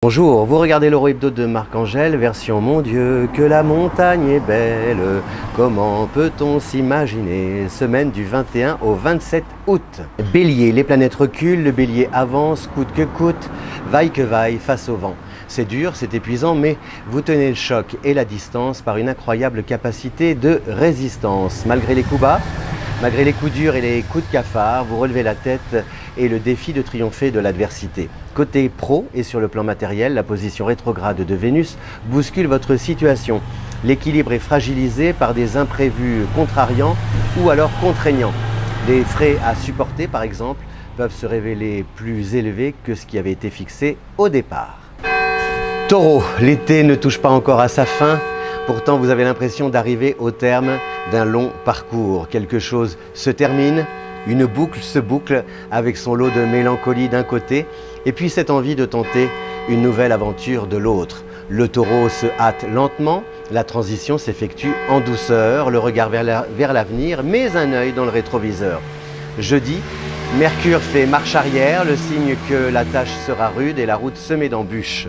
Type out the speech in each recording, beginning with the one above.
Bonjour, vous regardez l'Euro Hebdo de Marc-Angèle, version Mon Dieu, que la montagne est belle. Comment peut-on s'imaginer? Semaine du 21 au 27 août. Bélier, les planètes reculent, le bélier avance, coûte que coûte, vaille que vaille, face au vent. C'est dur, c'est épuisant, mais vous tenez le choc et la distance par une incroyable capacité de résistance. Malgré les coups bas, malgré les coups durs et les coups de cafard, vous relevez la tête et le défi de triompher de l'adversité. Côté pro et sur le plan matériel, la position rétrograde de Vénus bouscule votre situation. L'équilibre est fragilisé par des imprévus contrariants ou alors contraignants. Les frais à supporter, par exemple, peuvent se révéler plus élevés que ce qui avait été fixé au départ. Taureau, l'été ne touche pas encore à sa fin. Pourtant, vous avez l'impression d'arriver au terme d'un long parcours. Quelque chose se termine, une boucle se boucle avec son lot de mélancolie d'un côté et puis cette envie de tenter une nouvelle aventure de l'autre. Le taureau se hâte lentement, la transition s'effectue en douceur, le regard vers l'avenir, mais un œil dans le rétroviseur. Jeudi, Mercure fait marche arrière, le signe que la tâche sera rude et la route semée d'embûches.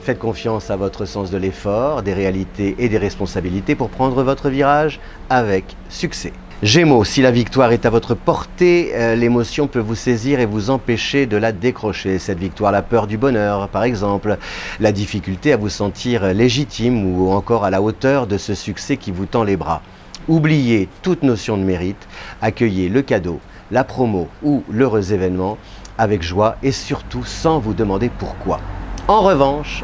Faites confiance à votre sens de l'effort, des réalités et des responsabilités pour prendre votre virage avec succès. Gémeaux, si la victoire est à votre portée, l'émotion peut vous saisir et vous empêcher de la décrocher. Cette victoire, la peur du bonheur, par exemple, la difficulté à vous sentir légitime ou encore à la hauteur de ce succès qui vous tend les bras. Oubliez toute notion de mérite, accueillez le cadeau, la promo ou l'heureux événement avec joie et surtout sans vous demander pourquoi. En revanche,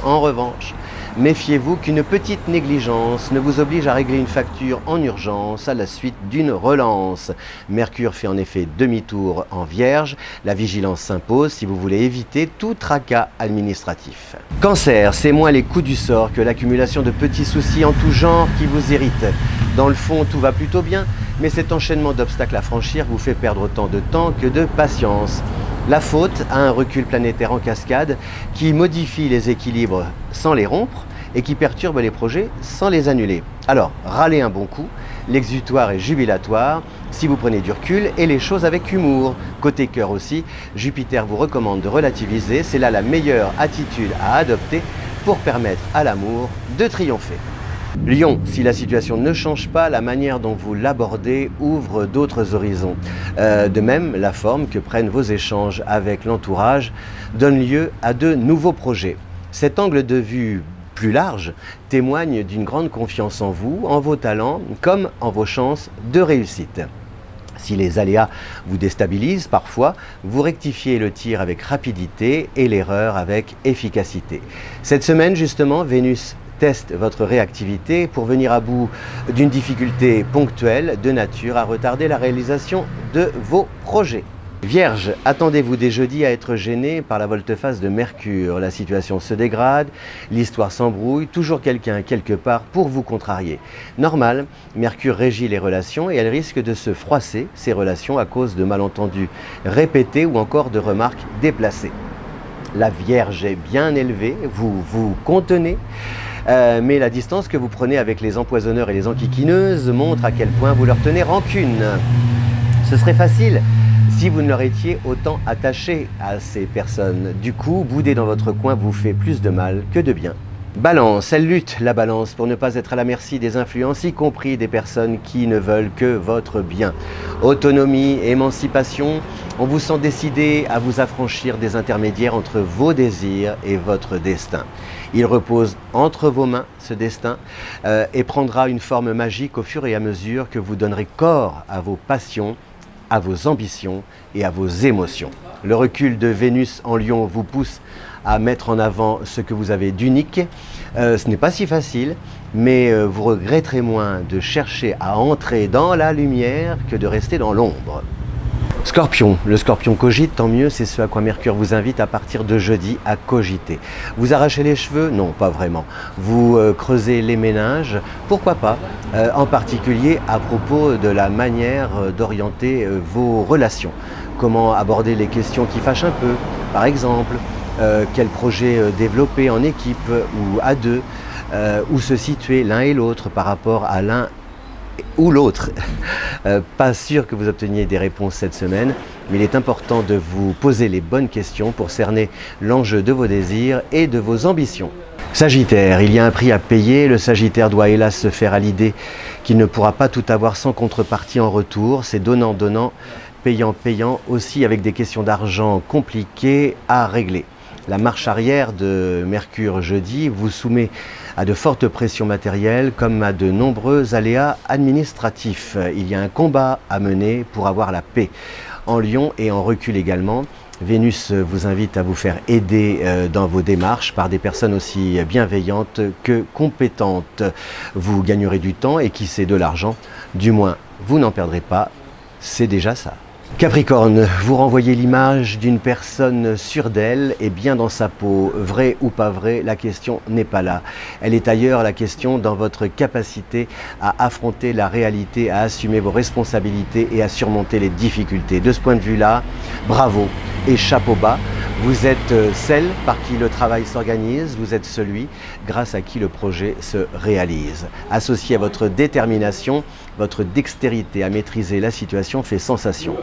méfiez-vous qu'une petite négligence ne vous oblige à régler une facture en urgence à la suite d'une relance. Mercure fait en effet demi-tour en Vierge. La vigilance s'impose si vous voulez éviter tout tracas administratif. Cancer, c'est moins les coups du sort que l'accumulation de petits soucis en tout genre qui vous irritent. Dans le fond, tout va plutôt bien, mais cet enchaînement d'obstacles à franchir vous fait perdre autant de temps que de patience. La faute à un recul planétaire en cascade qui modifie les équilibres sans les rompre et qui perturbe les projets sans les annuler. Alors, râlez un bon coup, l'exutoire est jubilatoire si vous prenez du recul et les choses avec humour. Côté cœur aussi, Jupiter vous recommande de relativiser, c'est là la meilleure attitude à adopter pour permettre à l'amour de triompher. Lion, si la situation ne change pas, la manière dont vous l'abordez ouvre d'autres horizons. De même, la forme que prennent vos échanges avec l'entourage donne lieu à de nouveaux projets. Cet angle de vue plus large témoigne d'une grande confiance en vous, en vos talents, comme en vos chances de réussite. Si les aléas vous déstabilisent parfois, vous rectifiez le tir avec rapidité et l'erreur avec efficacité. Cette semaine, justement, Vénus teste votre réactivité pour venir à bout d'une difficulté ponctuelle de nature à retarder la réalisation de vos projets. Vierge, attendez-vous dès jeudi à être gêné par la volte-face de Mercure. La situation se dégrade, l'histoire s'embrouille, toujours quelqu'un quelque part pour vous contrarier. Normal, Mercure régit les relations et elle risque de se froisser, ces relations, à cause de malentendus répétés ou encore de remarques déplacées. La Vierge est bien élevée, vous vous contenez. Mais la distance que vous prenez avec les empoisonneurs et les enquiquineuses montre à quel point vous leur tenez rancune. Ce serait facile si vous ne leur étiez autant attaché à ces personnes. Du coup, bouder dans votre coin vous fait plus de mal que de bien. Balance, elle lutte, la balance, pour ne pas être à la merci des influences, y compris des personnes qui ne veulent que votre bien. Autonomie, émancipation, on vous sent décidé à vous affranchir des intermédiaires entre vos désirs et votre destin. Il repose entre vos mains, ce destin, et prendra une forme magique au fur et à mesure que vous donnerez corps à vos passions, à vos ambitions et à vos émotions. Le recul de Vénus en Lion vous pousse à mettre en avant ce que vous avez d'unique. Ce n'est pas si facile, mais vous regretterez moins de chercher à entrer dans la lumière que de rester dans l'ombre. Scorpion, le Scorpion cogite, tant mieux, c'est ce à quoi Mercure vous invite à partir de jeudi à cogiter. Vous arrachez les cheveux? Non, pas vraiment. Vous creusez les méninges? Pourquoi pas? En particulier à propos de la manière d'orienter vos relations. Comment aborder les questions qui fâchent un peu, par exemple. Quel projet développer en équipe ou à deux, où se situer l'un et l'autre par rapport à l'un ou l'autre. Pas sûr que vous obteniez des réponses cette semaine, mais il est important de vous poser les bonnes questions pour cerner l'enjeu de vos désirs et de vos ambitions. Sagittaire, il y a un prix à payer. Le Sagittaire doit hélas se faire à l'idée qu'il ne pourra pas tout avoir sans contrepartie en retour. C'est donnant-donnant, payant-payant, aussi avec des questions d'argent compliquées à régler. La marche arrière de Mercure jeudi vous soumet à de fortes pressions matérielles comme à de nombreux aléas administratifs. Il y a un combat à mener pour avoir la paix. En Lion et en recul également, Vénus vous invite à vous faire aider dans vos démarches par des personnes aussi bienveillantes que compétentes. Vous gagnerez du temps et qui sait de l'argent. Du moins, vous n'en perdrez pas. C'est déjà ça. Capricorne, vous renvoyez l'image d'une personne sûre d'elle et bien dans sa peau. Vrai ou pas vrai, la question n'est pas là. Elle est ailleurs, la question dans votre capacité à affronter la réalité, à assumer vos responsabilités et à surmonter les difficultés. De ce point de vue-là, bravo et chapeau bas. Vous êtes celle par qui le travail s'organise, vous êtes celui grâce à qui le projet se réalise. Associé à votre détermination, votre dextérité à maîtriser la situation fait sensation.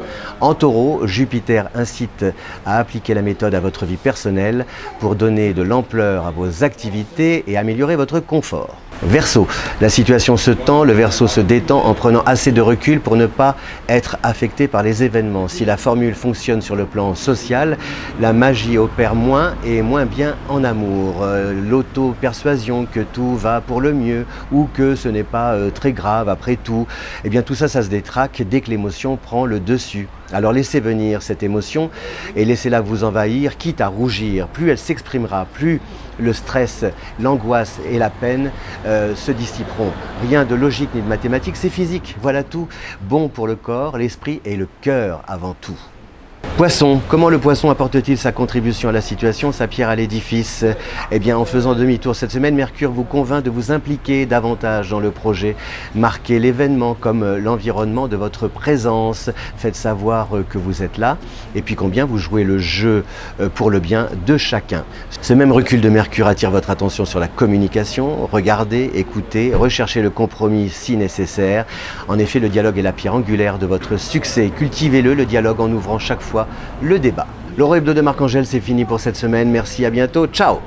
En Taureau, Jupiter incite à appliquer la méthode à votre vie personnelle pour donner de l'ampleur à vos activités et améliorer votre confort. Verseau, la situation se tend, le Verseau se détend en prenant assez de recul pour ne pas être affecté par les événements. Si la formule fonctionne sur le plan social, la magie opère moins et moins bien en amour. L'auto-persuasion que tout va pour le mieux ou que ce n'est pas très grave après tout, eh bien tout ça, ça se détraque dès que l'émotion prend le dessus. Alors laissez venir cette émotion et laissez-la vous envahir, quitte à rougir. Plus elle s'exprimera, plus le stress, l'angoisse et la peine se dissiperont. Rien de logique ni de mathématique, c'est physique. Voilà tout. Bon pour le corps, l'esprit et le cœur avant tout. Poisson, comment le poisson apporte-t-il sa contribution à la situation, sa pierre à l'édifice? Eh bien, en faisant demi-tour cette semaine, Mercure vous convainc de vous impliquer davantage dans le projet. Marquez l'événement comme l'environnement de votre présence. Faites savoir que vous êtes là et puis combien vous jouez le jeu pour le bien de chacun. Ce même recul de Mercure attire votre attention sur la communication. Regardez, écoutez, recherchez le compromis si nécessaire. En effet, le dialogue est la pierre angulaire de votre succès. Cultivez-le, le dialogue, en ouvrant chaque fois le débat. L'horoscope de Marc-Angèle, c'est fini pour cette semaine. Merci, à bientôt. Ciao!